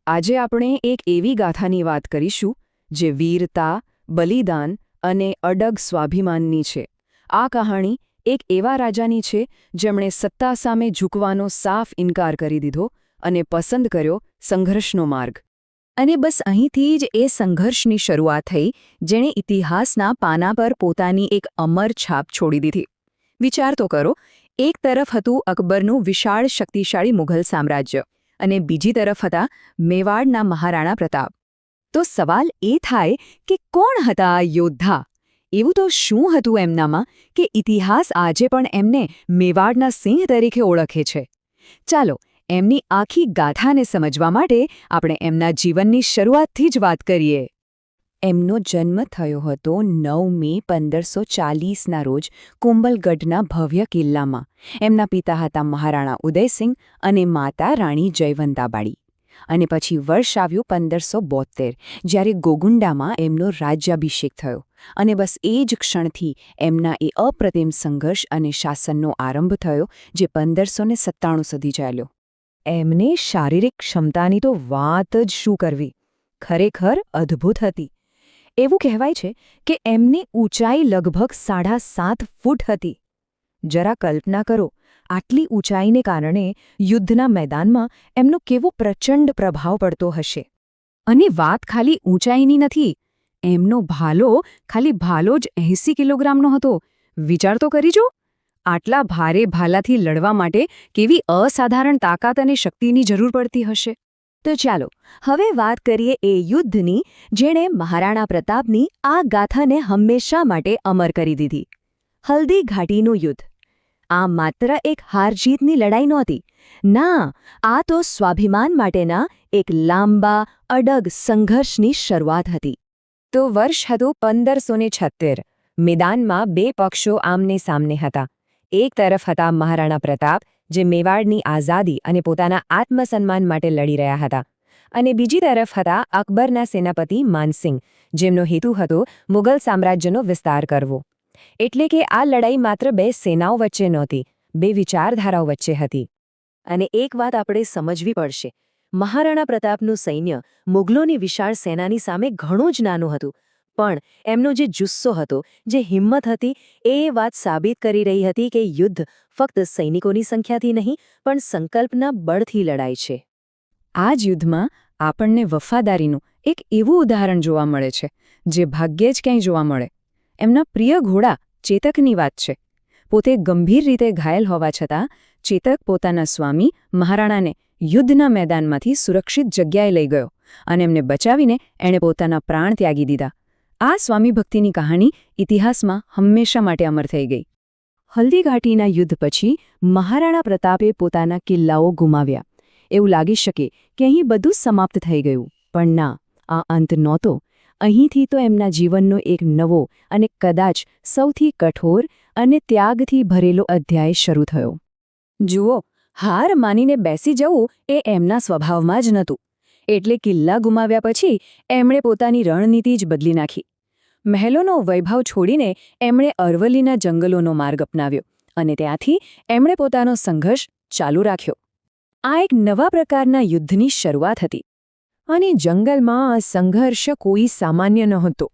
આજે આપણે એક એવી ગાથાની વાત કરીશું જે વીરતા, બલિદાન અને અડગ સ્વાભિમાનની છે. આ કહાણી એક એવા રાજાની છે જેમણે સત્તા સામે ઝૂકવાનો સાફ ઇનકાર કરી દીધો અને પસંદ કર્યો સંઘર્ષનો માર્ગ. અને બસ અહીંથી જ એ સંઘર્ષની શરૂઆત થઈ, જેણે ઇતિહાસના પાના પર પોતાની એક અમર છાપ છોડી દીધી. વિચાર તો કરો, એક તરફ હતું અકબરનું વિશાળ શક્તિશાળી મુઘલ સામ્રાજ્ય અને બીજી તરફ હતા મેવાડના મહારાણા પ્રતાપ. તો સવાલ એ થાય કે કોણ હતા આ યોદ્ધા? એવું તો શું હતું એમનામાં કે ઇતિહાસ આજે પણ એમને મેવાડના સિંહ તરીકે ઓળખે છે? ચાલો, એમની આખી ગાથાને સમજવા માટે આપણે એમના જીવનની શરૂઆતથી જ વાત કરીએ. એમનો જન્મ થયો હતો 9 મે 1540ના રોજ કુંભલગઢના ભવ્ય કિલ્લામાં. એમના પિતા હતા મહારાણા ઉદયસિંહ અને માતા રાણી જયવંતાબાળી. અને પછી વર્ષ આવ્યું 1572, જ્યારે ગોગુંડામાં એમનો રાજ્યાભિષેક થયો. અને બસ એ જ ક્ષણથી એમના એ અપ્રતિમ સંઘર્ષ અને શાસનનો આરંભ થયો, જે 1597 સુધી ચાલ્યો. એમને શારીરિક ક્ષમતાની તો વાત જ શું કરવી, ખરેખર અદ્ભુત હતી. એવું કહેવાય છે કે એમની ઊંચાઈ લગભગ 7.5 ફૂટ હતી. જરા કલ્પના કરો, આટલી ઊંચાઈને કારણે યુદ્ધના મેદાનમાં એમનો કેવો પ્રચંડ પ્રભાવ પડતો હશે. અને વાત ખાલી ઊંચાઈની નથી, એમનો ભાલો જ 80 કિલોગ્રામનો હતો. વિચાર તો કરી જો, આટલા ભારે ભાલાથી લડવા માટે કેવી અસાધારણ તાકાત અને શક્તિની જરૂર પડતી હશે. તો ચાલો હવે વાત કરીએ એ યુદ્ધની જેણે મહારાણા પ્રતાપની આ ગાથાને હંમેશા માટે અમર કરી દીધી. હલ્દી ઘાટીનું યુદ્ધ. આ માત્ર એક હાર-જીતની લડાઈ નહોતી. ના, આ તો સ્વાભિમાન માટેના એક લાંબા, અડગ સંઘર્ષની શરૂઆત હતી. તો વર્ષ હતું 1576. મેદાનમાં બે પક્ષો આમને સામને હતા. એક તરફ હતા મહારાણા પ્રતાપ, જે મેવાડની આઝાદી અને પોતાના આત્મસન્માન માટે લડી રહ્યા હતા. અને બીજી તરફ હતા અકબરના સેનાપતિ માનસિંહ, જેમનો હેતુ હતો મુઘલ સામ્રાજ્યનો વિસ્તાર કરવો. એટલે કે આ લડાઈ માત્ર બે સેનાઓ વચ્ચે નહોતી, બે વિચારધારાઓ વચ્ચે હતી. અને એક વાત આપણે સમજવી પડશે, મહારાણા પ્રતાપનું સૈન્ય મુઘલોની વિશાળ સેનાની સામે ઘણું જ નાનું હતું. પણ એમનો જે જુસ્સો હતો, જે હિંમત હતી, એ વાત સાબિત કરી રહી હતી કે યુદ્ધ ફક્ત સૈનિકોની સંખ્યાથી નહીં, પણ સંકલ્પના બળથી લડાય છે. આ જ યુદ્ધમાં આપણને વફાદારીનું એક એવું ઉદાહરણ જોવા મળે છે, જે ભાગ્યે જ ક્યાંય જોવા મળે. એમના પ્રિય ઘોડા ચેતકની વાત છે. પોતે ગંભીર રીતે ઘાયલ હોવા છતાં ચેતક પોતાના સ્વામી મહારાણાને યુદ્ધના મેદાનમાંથી સુરક્ષિત જગ્યાએ લઈ ગયો અને એમને બચાવીને એણે પોતાના પ્રાણ ત્યાગી દીધા. આ સ્વામી ભક્તિની કહાણી ઇતિહાસમાં હંમેશા માટે અમર થઈ ગઈ. હલ્દી ઘાટીના યુદ્ધ પછી મહારાણા પ્રતાપે પોતાના કિલ્લાઓ ગુમાવ્યા. એવું લાગી શકે કે અહીં બધું સમાપ્ત થઈ ગયું, પણ ના, આ અંત નહોતો. અહીંથી તો એમના જીવનનો એક નવો અને કદાચ સૌથી કઠોર અને ત્યાગથી ભરેલો અધ્યાય શરૂ થયો. જુઓ, હાર માનીને બેસી જવું એ એમના સ્વભાવમાં જ નહોતું. એટલે કિલ્લા ગુમાવ્યા પછી એમણે પોતાની રણનીતિ જ બદલી નાખી. મહેલોનો વૈભવ છોડીને એમણે અરવલ્લીના જંગલોનો માર્ગ અપનાવ્યો અને ત્યાંથી એમણે પોતાનો સંઘર્ષ ચાલુ રાખ્યો. આ એક નવા પ્રકારના યુદ્ધની શરૂઆત હતી. અને જંગલમાં આ સંઘર્ષ કોઈ સામાન્ય નહોતો.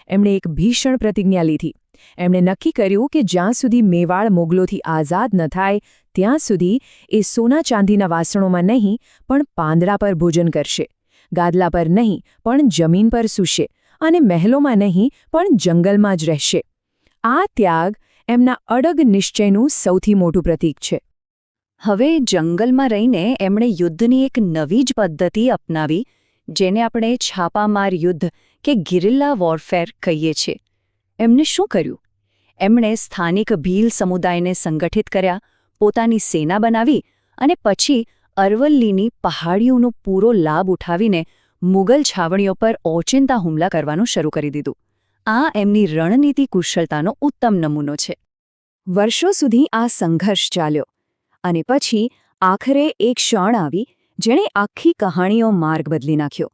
એમણે એક ભીષણ પ્રતિજ્ઞા લીધી. એમણે નક્કી કર્યું કે જ્યાં સુધી મેવાડ મોગલોથી આઝાદ ન થાય, ત્યાં સુધી એ સોના ચાંદીના વાસણોમાં નહીં, પણ પાંદડા પર ભોજન કરશે. ગાદલા પર નહીં, પણ જમીન પર સૂશે. અને મહેલોમાં નહીં, પણ જંગલમાં જ રહેશે. આ ત્યાગ એમના અડગ નિશ્ચયનું સૌથી મોટું પ્રતીક છે. હવે જંગલમાં રહીને એમણે યુદ્ધની એક નવી જ પદ્ધતિ અપનાવી, જેને આપણે છાપામાર યુદ્ધ કે ગિરિલ્લા વોરફેર કહીએ છીએ. એમને શું કર્યું? એમણે સ્થાનિક ભીલ સમુદાયને સંગઠિત કર્યા, પોતાની સેના બનાવી અને પછી અરવલ્લીની પહાડીઓનો પૂરો લાભ ઉઠાવીને મુઘલ છાવણીઓ પર ઓચિંતા હુમલા કરવાનું શરૂ કરી દીધું. આ એમની રણનીતિ કુશળતાનો ઉત્તમ નમૂનો છે. વર્ષો સુધી આ સંઘર્ષ ચાલ્યો અને પછી આખરે એક ક્ષણ આવી જેણે આખી કહાણીઓ માર્ગ બદલી નાખ્યો.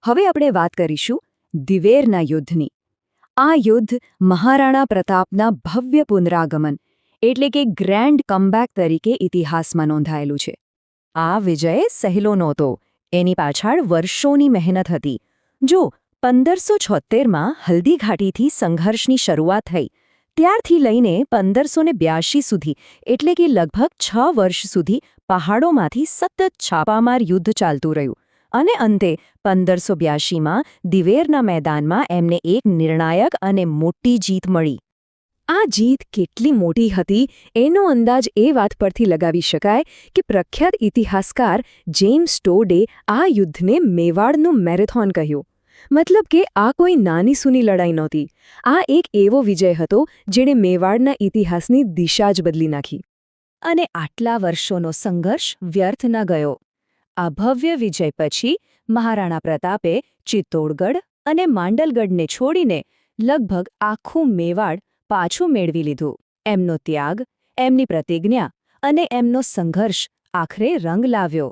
હવે આપણે વાત કરીશું દિવેરના યુદ્ધની. આ યુદ્ધ મહારાણા પ્રતાપના ભવ્ય પુનરાગમન એટલે કે ગ્રેન્ડ કમબેક તરીકે ઇતિહાસમાં નોંધાયેલું છે. આ વિજય સહેલો નહોતો. એની પાછળ વર્ષોની મહેનત હતી. જો 1576માં હલ્દી ઘાટીથી સંઘર્ષની શરૂઆત થઈ, ત્યારથી લઈને 1582 સુધી એટલે કે લગભગ 6 વર્ષ સુધી પહાડોમાંથી સતત છાપામાર યુદ્ધ ચાલતું રહ્યું અને અંતે 1582માં દિવેરના મેદાનમાં એમને એક નિર્ણાયક અને મોટી જીત મળી. આ જીત કેટલી મોટી હતી એનો અંદાજ એ વાત પરથી લગાવી શકાય કે પ્રખ્યાત ઇતિહાસકાર જેમ્સ ટોડે આ યુદ્ધને મેવાડનું મેરેથોન કહ્યું. મતલબ કે આ કોઈ નાની સૂની લડાઈ નહોતી. આ એક એવો વિજય હતો જેણે મેવાડના ઇતિહાસની દિશા જ બદલી નાખી. અને આટલા વર્ષોનો સંઘર્ષ વ્યર્થ ન ગયો. આ ભવ્ય વિજય પછી મહારાણા પ્રતાપે ચિત્તોડગઢ અને માંડલગઢને છોડીને લગભગ આખું મેવાડ પાછું મેળવી લીધું. એમનો ત્યાગ, એમની પ્રતિજ્ઞા અને એમનો સંઘર્ષ આખરે રંગ લાવ્યો.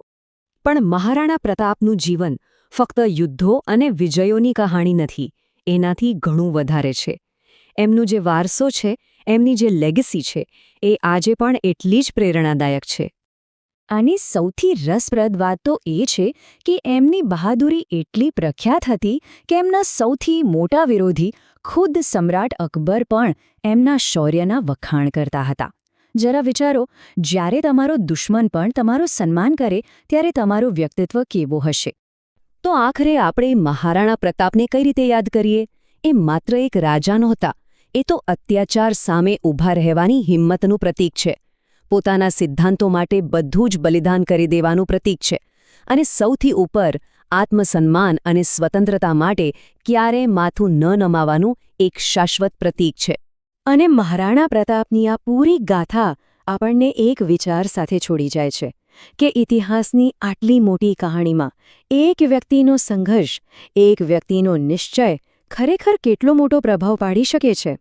પણ મહારાણા પ્રતાપનું જીવન ફક્ત યુદ્ધો અને વિજયોની કહાણી નથી, એનાથી ઘણું વધારે છે. એમનું જે વારસો છે, એમની જે લેગસી છે, એ આજે પણ એટલી જ પ્રેરણાદાયક છે. આની સૌથી રસપ્રદ વાત તો એ છે કે એમની બહાદુરી એટલી પ્રખ્યાત હતી કે એમના સૌથી મોટા વિરોધી ખુદ સમ્રાટ અકબર પણ એમના શૌર્યના વખાણ કરતા હતા. જરા વિચારો, જ્યારે તમારો દુશ્મન પણ તમારું સન્માન કરે ત્યારે તમારું વ્યક્તિત્વ કેવું હશે. તો આખરે આપણે મહારાણા પ્રતાપને કઈ રીતે યાદ કરીએ? એ માત્ર એક રાજા નહોતા, એ તો અત્યાચાર સામે ઊભા રહેવાની હિંમતનું પ્રતીક છે. પોતાના સિદ્ધાંતો માટે બધું જ બલિદાન કરી દેવાનું પ્રતીક છે. અને સૌથી ઉપર આત્મસન્માન અને સ્વતંત્રતા માટે ક્યારેય માથું ન નમાવાનું એક શાશ્વત પ્રતીક છે. અને મહારાણા પ્રતાપની આ પૂરી ગાથા આપણને એક વિચાર સાથે છોડી જાય છે કે ઇતિહાસની આટલી મોટી કહાણીમાં એક વ્યક્તિનો સંઘર્ષ, એક વ્યક્તિનો નિશ્ચય ખરેખર કેટલો મોટો પ્રભાવ પાડી શકે છે.